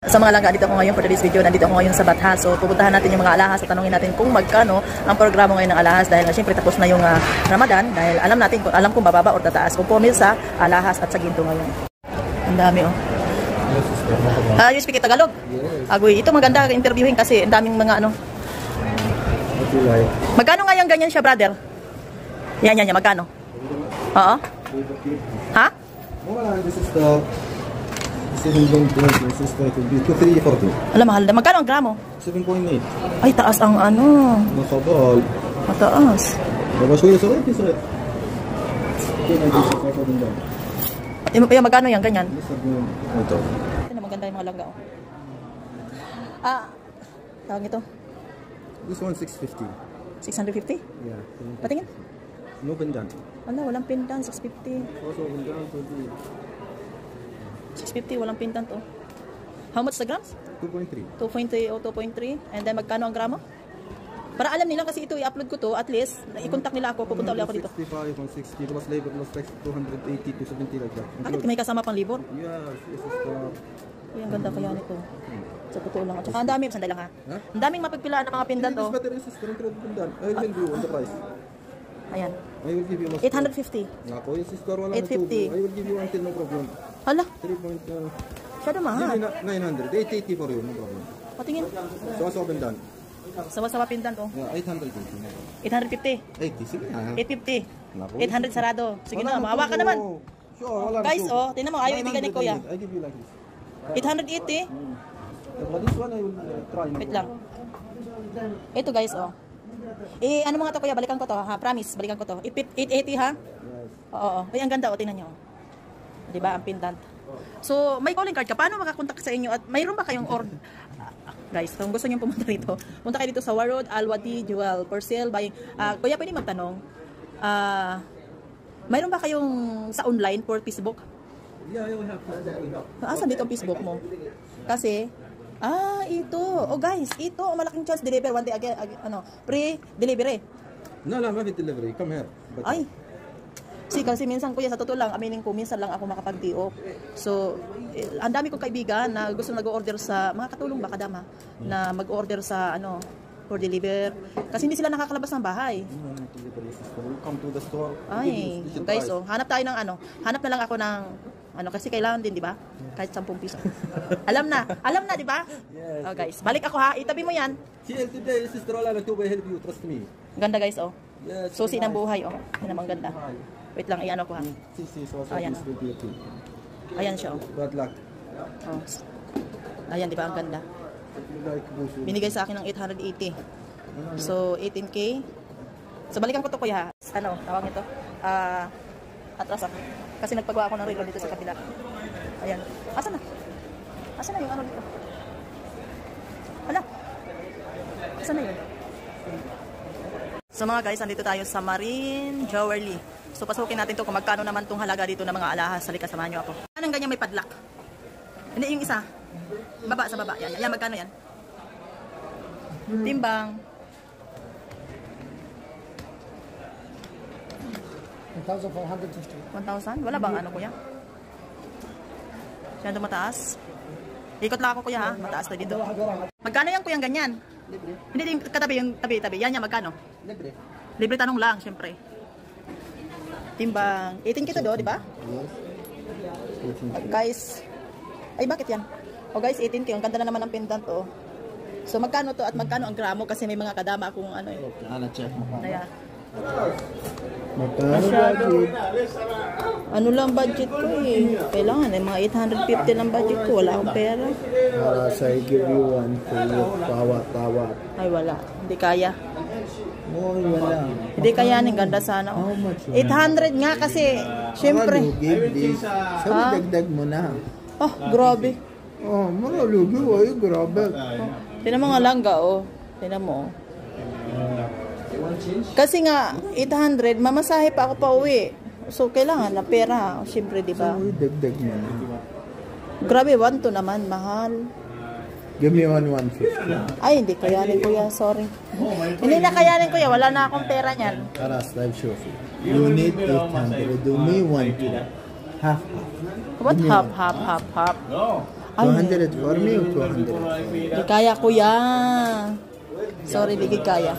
Sa mga langga, dito ako ngayon for today's video. Nandito ako ngayon sa Bathas. So, pupuntahan natin yung mga alahas at tanungin natin kung magkano ang programa ngayon ng alahas. Dahil syempre tapos na yung Ramadan. Dahil alam kung bababa o tataas. Kung pumil sa alahas at sa ginto ngayon. Ang dami oh. You speak Tagalog? Yes. Agoy, ito maganda interviewin kasi ang daming mga ano. Magkano ngayon ganyan siya, brother? Yan, magkano? Oo. Ha? This is the 7.20, this is going to be 340. Alam, mahal na. Magkano ang gramo? 7.8. Ay, taas ang ano. Nakabal. Mataas. Babasyo sa ito, sir. Yung magkano yan, ganyan? Ito. Ito na, maganda yung mga langga. Oh. Tawag ito? This one 650. 650? Yeah. Patingin? No pendant. Wala, walang pendant. 650. Also pendant 20. 650, walang pendant oh. How much the grams? 2.3. 2.3 o 2.3. And then magkano ang gramo? Para alam nila kasi ito i-upload ko to, at least i-contact nila ako, pupunta ulit ako dito. 65, 160, plus labor, plus tax 280 to 70 like that. Bakit may kasama pang libor? Yes, this is the... Ay, ang ganda kaya nito. Sa totoo lang. At saka ang dami, sandali lang ha. Ang daming mapagpilaan ng mga pendant oh. This better is pendant. I will tell you on the price. Ayan. I will give you 850. Nako, yung sister wala 850. na tubo. I will give you until no problem. Hala, 3. masyado mahal. 900. 880 for you, no problem. Patingin. So pendant. Sawa-sawa pendant oh. Yeah, 880. 850. 80, sige na. 850. Nako. 800 sarado. Sige na, maawa ka naman. Sure, wala na Guys tubo. oh, tingnan mo, ayaw itigan ni Kuya. I give you like this. 880. But this one I will try. Wait lang. Ito guys oh. Ano mga to Kuya, balikan ko to ha, promise, balikan ko to. 880 ha? Yes. Oo. Ay, ang ganda oh, tingnan niyo. 'Di ba, ang pendant. So, may calling card ka. Paano makakontak sa inyo? At mayroon ba kayong order? Guys, kung gusto niyo pumunta dito, punta kayo dito sa Warroad, Al-Wadi, Jewel, for sale, buying. Kuya, pwede magtanong. Mayroon ba kayong sa online for Facebook? Yeah, I will have. Asan dito ang Facebook mo? Kasi, ito. Oh guys, ito. Malaking chance deliver one day again. Pre-delivery. No, maybe delivery. Come here. But Ay. Kasi minsan Kuya, sa totoo lang, aminin ko, minsan lang ako makapag-DO. So, ang dami kong kaibigan na gusto nag-order sa, mga katulong baka dama, na mag-order sa, for deliver. Kasi hindi sila nakakalabas ng bahay. Come to the store. Ay, guys, hanap tayo ng hanap na lang ako ng, kasi kailangan din, di ba? Kahit 10 piso. Alam na, di ba? Yes. Oh, guys, balik ako ha, itabi mo yan. See, today, sister, Ola, to help you, trust me. Ganda guys, oh. Yes. Susi ng buhay, oh. Yan naman ganda. Wait lang, i-ano ko ha. Ayan. Ayan siya, oh. Bad luck. Oh. Ayan, di ba? Ang ganda. Binigay sa akin ng 880. So, 18K. So, balikan ko to Kuya ha. Tawag nito? Atras ako. Kasi nagpagawa ako ng regalo dito sa kabila. Ayan. Asan na yung dito? Hala. Asan na yun? So mga guys, andito tayo sa Marine Jewelry. So pasukin natin to kung magkano naman tong halaga dito ng mga alahas. Halika, samahan nyo ako. Anong ganyan may padlock? Hindi, yung isa. Sa baba. Yan, magkano yan? Timbang. 1,450. 1,000? Wala bang Kuya? Siyado mataas? Ikot lang ako Kuya ha. Mataas na dito. Magkano yan Kuya ganyan? Libre. Hindi yung katabi, yung tabi-tabi. Yan magkano? Libre. Libre tanong lang, syempre. Timbang. 18 kita do, di ba? Yes. Guys. Ay, bakit yan? Guys, 18 k. Ang ganda na naman ang pendant oh. So magkano to at magkano ang gramo kasi may mga kadama akong Check mo. Kaya. Magkano Ano lang budget ko eh. Kailangan mga 850 lang budget ko. Wala akong pera. So I give you one for you. Tawat. Ay wala. Hindi kaya. Wala. Hindi kaya ning ganda sana. 800 nga kasi. Syempre. Give this. Sabi dagdag mo na. Oh, grabe. Malalugi. Ay, grabe. Tinan mo nga langga oh. Tinan mo. Kasi nga 800, mamasahe pa ako pa uwi. So kailangan na pera, syempre, di ba? So dagdag mo na. Grabe, 1 to naman, mahal. Give me 150. Ay, hindi kayanin Kuya, sorry. Hindi na kayanin Kuya, wala na akong pera niyan. Karas, live show. You need 800. Do me 1 to half. What half? Ay, 200 for me or 200? di kaya kuya. Sorry, di kaya.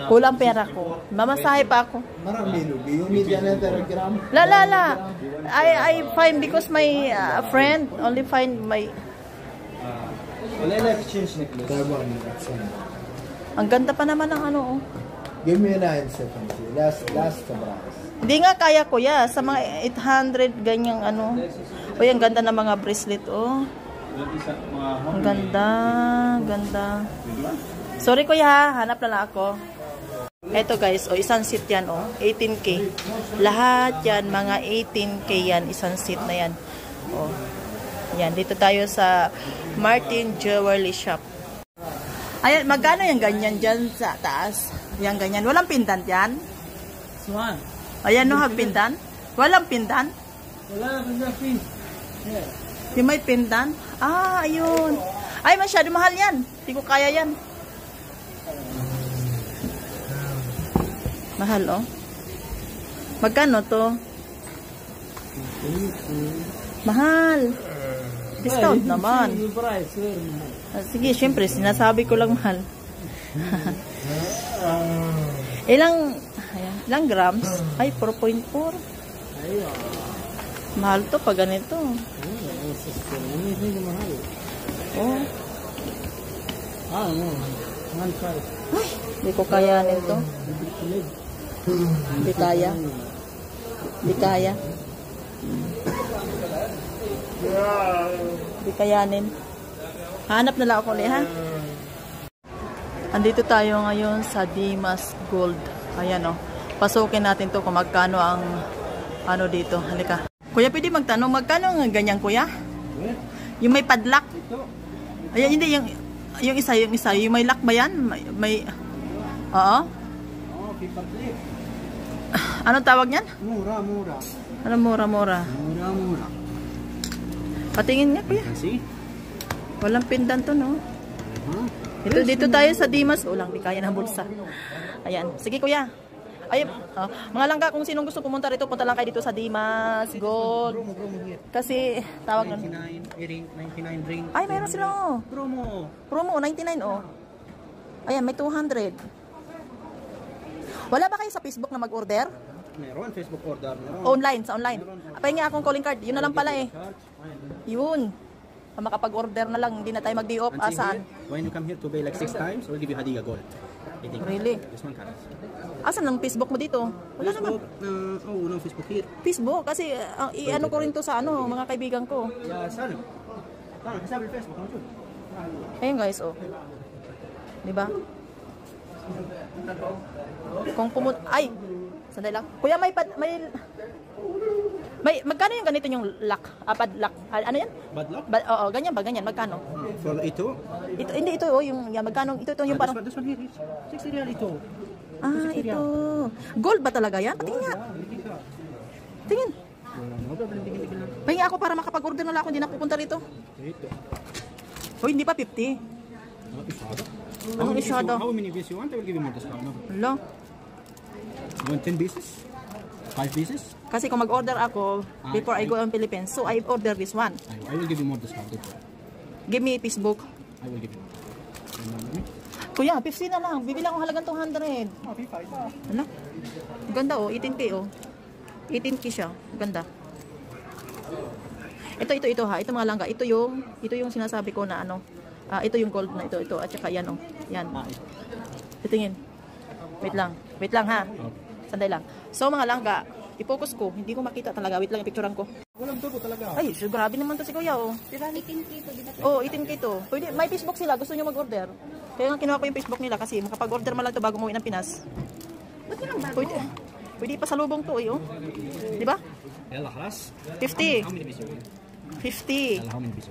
Kulang pera ko. Mamasahe pa ako. Marami lugi. You need another gram? La. I find because my friend only find my... Wala na exchange necklace. Ang ganda pa naman ng ano, oh. Give me 9 seconds. Last price. Hindi nga kaya kuya. Sa mga 800 ganyang ano. Uy, ang ganda ng mga bracelet, oh. Ang ganda. Sorry kuya, hanap na lang ako. Eto guys, oh, isang seat yan, oh. 18K. Lahat yan, mga 18K yan. Isang seat na yan. Oh. Yan, dito tayo sa Martin Jewelry Shop. Ayan, magkano yung ganyan dyan sa taas? Yung ganyan. Walang pendant yan? Ayan, no, have pendant? Walang pendant? Wala, pin. Yung may pendant? Ah, ayun. Ay, masyado mahal yan. Hindi ko kaya yan. Mahal, oh. Magkano to? Mahal. Discount naman. Sige, syempre, sinasabi ko lang mahal. Ilang grams? Ay, 4.4. Mahal to pag ganito. Oh. Hindi ko kaya nito. Hindi kaya. Hindi kayanin. Hanap na lang ako ulit, ha? Andito tayo ngayon sa Dimas Gold. Ayan, oh. Pasukin natin to kung magkano ang ano dito. Halika. Kuya, pwede magtanong, magkano ang ganyan, kuya? Yung may padlock? Ayan, hindi, yung isa. Yung may lock ba yan? May oo? Oh, paper clip. Anong tawag niyan? Mura. Ano mura? Mura. Patingin nga, kuya. See? Walang pendant to, no? Dito tayo sa Dimas. Lang, di kaya ng bulsa. Ayan. Sige, kuya. Ay, mga langga, kung sinong gusto pumunta rito, punta lang kayo dito sa Dimas Gold. Kasi, tawag nun. 99 ring. Ay, mayroon sila, oh. Promo, 99, oh. Ayan, may 200. Wala ba kayo sa Facebook na mag-order? Meron, Facebook order. Meron. Online, sa online. Pahingi akong calling card. Yun na lang pala, eh. Yun. Makapag-order na lang, hindi na tayo mag-de-off. Saan? When you come here to pay like 6 times, we'll give you Hadiga Gold. Really? This one counts. Asan ang Facebook mo dito? Wala naman. Unang Facebook here. Facebook, kasi i-ano ko rin to sa ano, mga kaibigan ko. Sana. Kasabi Facebook. Ayun guys, oh. Diba? Kung pumunta, ay! Sandali lang. Kuya, magkano yung ganito yung lock? Padlock. Ano yan? Badlock? Oo, ganyan ba? Ganyan. Magkano? For ito? Hindi, ito, oh, yung, magkano? Ito, yung parang... This one here is 60 real ito. Ito. Gold ba talaga yan? Tingin nga. Tingin. Pahingi ako para makapag-order na lang ako. Hindi na pupunta rito. Hoy, hindi pa 50. Ang isyado. How many pieces you want? I will give you more discount. Hello? You want 10 pieces? 5 pieces? Kasi kung mag-order ako before I go on Philippines, so I order this one. I will give you more discount. Give me Facebook. I will give you. Kuya, 50 na lang. Bibili akong halagang 200. Ano? Ganda, oh. 18K, oh. 18K siya. Ganda. Ito ha. Ito mga langga. Ito yung sinasabi ko na ano. Ito yung gold na ito. At saka yan, oh. Yan. Titingin. Wait lang, ha. Sandali lang. So, mga langga, i-focus ko. Hindi ko makita talaga. Wait lang, i-picturean ko. Walang tubo talaga. Ay, so, grabe naman to si Kuya, oh. 18K to, di ba? Oh, 18K to. Pwede, may Facebook sila. Gusto nyo mag-order. Kaya nga kinuha ko yung Facebook nila kasi makapag-order man lang to bago umuwi ng Pinas. Ba't yun ang bago? Pwede pa sa lubong to, oh. Di ba? Yalla, khalas. 50. How many pieces? 50. How many pieces?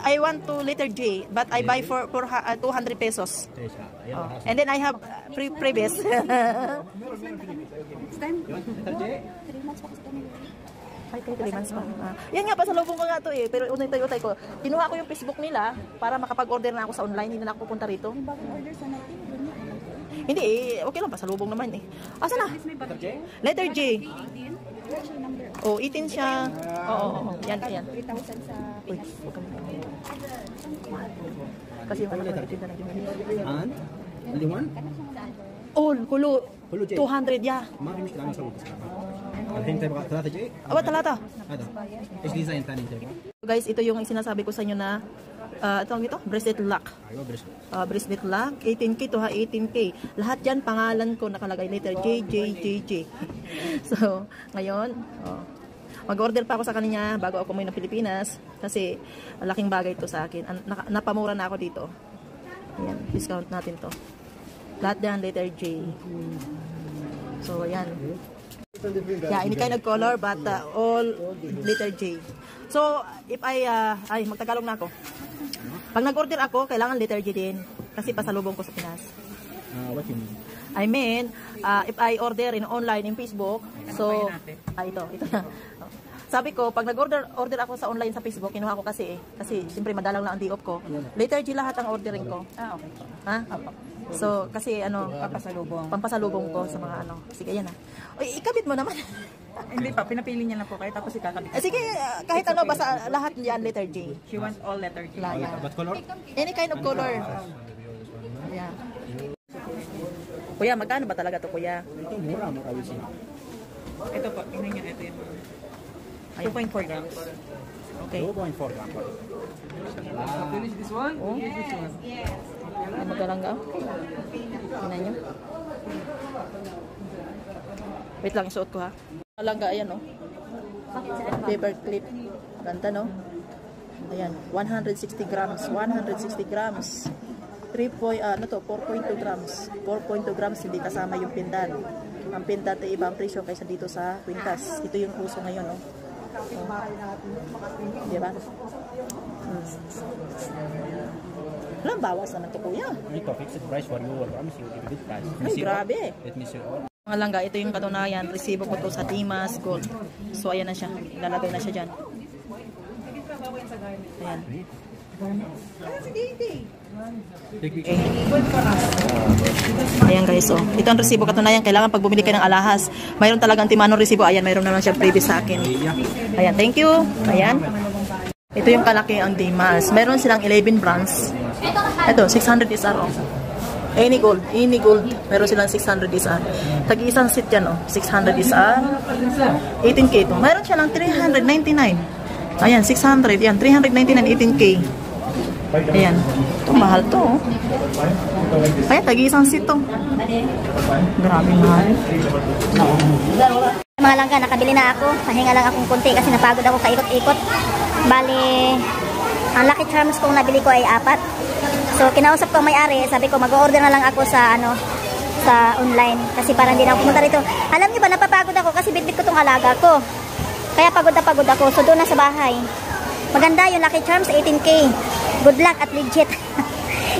I want to letter J, but I buy for 200 pesos. Oh. And then I have previous. Ay, kay 3 months pa. Yan nga, pasalubong ko nga to eh. Pero unay-tay ko. Kinuha ko yung Facebook nila para makapag-order na ako sa online. Hindi na ako pupunta rito. Hindi eh. Okay lang, pasalubong naman eh. Asa na? Letter J. Oh, 18 siya. Oo. Yan, yan. 3,000 sa Uy, huwag kang kasi yung ano ko nagtitinda ng dimili. And? Only one? Oh, kulo. كله جاي 200 ya. ما في مشكله انا اسوي بس الحين تبغى 3 جاي Aba, talata. هذا ايش ديزاين ثاني تبغى؟ Guys, ito yung sinasabi ko sa inyo na ito ang ito, bracelet lock. ايوه بريش Bracelet lock, 18K to ha, 18K. Lahat yan, pangalan ko nakalagay, letter J, J, J, J. So, ngayon, mag-order pa ako sa kanya bago ako umuwi ng Pilipinas kasi laking bagay ito sa akin. Napamura na ako dito. Ayan, discount natin to. Lahat yan, letter J. So, ayan. Yeah, any kind of color but all letter J. So, if ay magtagalog na ako. Pag nag-order ako, kailangan letter J din kasi pasalubong ko sa Pinas. what you mean? I mean, if I order in online in Facebook, so ito na. Sabi ko, pag nag-order ako sa online sa Facebook, kinuha ko kasi siyempre madalang lang ang di-off ko. Letter G lahat ang ordering ko. Okay. Ha? So, kasi Pampasalubong ko sa mga Sige, yan Uy, ikabit mo naman. Hindi pa, pinapili niya lang po kayo tapos ikakabit. Sige, kahit basta lahat yan letter J. She wants all letter J. Yeah. What color? Any kind of color. Yeah. Kuya, magkano ba talaga to, kuya? ito mura kasi. Ito po, tingnan niyo ito yung 2.4 grams. Okay. 2.4 grams. Finish this one? Oh. Ay, magkalangga. Tingnan nyo. Wait lang, isuot ko ha. Malangga, ayan Paper clip. Ganda no? Ayan, 160 grams. 160 grams. 4.2 grams. 4.2 grams, hindi kasama yung pindan. Ang pindan ay ibang presyo kaysa dito sa kwintas. Ito yung uso ngayon, no? Diba? Walang bawas naman ito, kuya. Ito, fixed price for you. I promise you, give a good price. Ay, grabe. Let me see all. Mga langga, ito yung katunayan. Resibo ko to sa Dimas Gold. So, ayan na siya. Lalagay na siya dyan. Ayan. Okay. Ayan guys, ito ang resibo katunayan. Kailangan pag bumili kayo ng alahas, mayroon talagang timanong resibo. Ayan, mayroon naman siya previous sa akin. Ayan, thank you. Ayan. Ito yung kalaki ang Dimas. Mayroon silang 11 brands. Ito, 600 SR. Any gold. Meron silang 600 SR. Tag-isang set yan, 600 SR. 18K ito. Mayroon siya lang 399. Ayan, 600. Yan, 399, 18K. Ayan. Ito, mahal to. Ayan, tag-isang set to. Grabe mahal. Mga langga, nakabili na ako. Pahinga lang akong konti kasi napagod ako kaikot-ikot. Bali, ang Lucky Charms kong nabili ko ay 4. So, kinausap ko ang may-ari. Sabi ko, mag-order na lang ako sa sa online. Kasi parang hindi na ako pumunta rito. Alam niyo ba, napapagod ako kasi bitbit ko tong alaga ko. Kaya pagod na pagod ako. So, doon na sa bahay. Maganda yung Lucky Charms, 18K. Good luck at legit.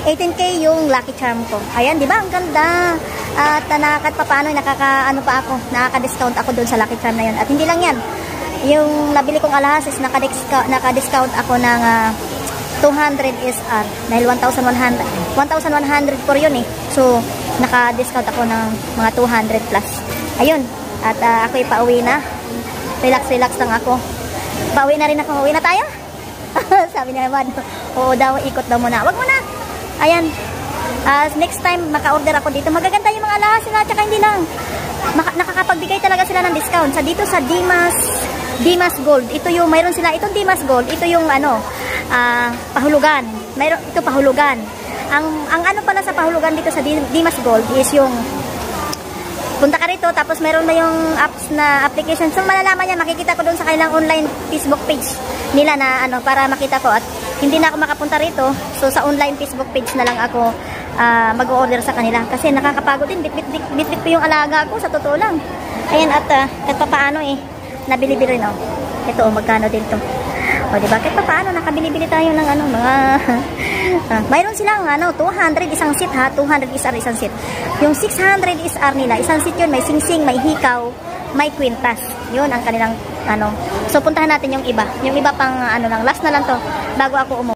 18K yung Lucky Charm ko. Ayan, di ba? Ang ganda. At nakaka nakaka-discount ako doon sa Lucky Charm na yun. At hindi lang yan. Yung nabili kong alahas is naka-discount ako ng 200 SR. Dahil 1,100 for yun eh. So, naka-discount ako ng mga 200 plus. Ayun. At ako'y pauwi na. Relax lang ako. Pauwi na rin ako. Uwi na tayo? Sabi niya naman. Oo daw, ikot daw muna. Wag muna. Ayan. Next time, maka-order ako dito. Magaganda yung mga alahas sila. Tsaka hindi lang. Nakakapagbigay talaga sila ng discount. Sa dito sa Dimas Gold. Ito yung, mayroon sila. Itong Dimas Gold. Ito yung pahulugan. Ito pahulugan. Ang ano pala sa pahulugan dito sa Dimas Gold is yung punta ka rito, tapos meron na yung apps na application. So, malalaman niya, makikita ko doon sa kanilang online Facebook page nila na para makita ko. At hindi na ako makapunta rito. So, sa online Facebook page na lang ako mag-order sa kanila. Kasi nakakapagod din. Bit-bit ko yung alaga ko, sa totoo lang. Ayan, at kahit paano nabili-bili rin. Ito, magkano din to. O, diba? Kahit paano, nakabili-bili tayo ng mga mayroon silang 200 isang set ha, 200 SR isang set. Yung 600 SR nila, isang set yun, may singsing, may hikaw, may kwintas. Yun ang kanilang So puntahan natin yung iba. Yung iba pang lang, last na lang to bago ako umuwi.